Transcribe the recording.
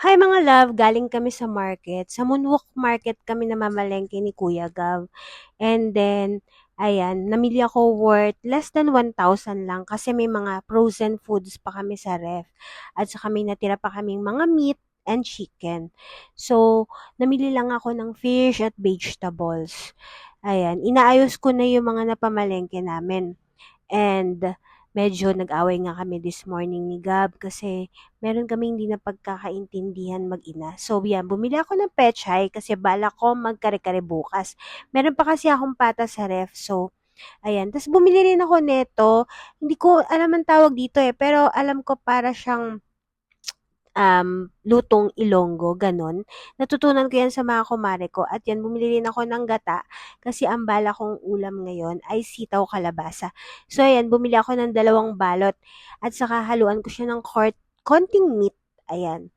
Hi mga love, galing kami sa market. Sa Moonwalk Market kami namamalengke ni Kuya Gav. And then, ayan, namili ako worth less than 1,000 lang kasi may mga frozen foods pa kami sa ref. At saka may natira pa kaming mga meat and chicken. So, namili lang ako ng fish at vegetables. Ayan, inaayos ko na yung mga napamalengke namin. And medyo nag-away nga kami this morning ni Gab kasi meron kaming hindi napagkakaintindihan mag-ina. So yan, bumili ako ng pechay kasi bala ko magkare-kare bukas. Meron pa kasi akong pata sa ref. So, ayan. Tapos bumili rin ako neto. Hindi ko alam ang tawag dito pero alam ko para siyang lutong Ilonggo, gano'n. Natutunan ko 'yan sa mga kumare ko at 'yan bumili rin ako ng gata kasi ang bala kong ulam ngayon ay sitaw kalabasa. So ayan, bumili ako ng 2 balot at saka haluan ko siya ng konting meat, ayan.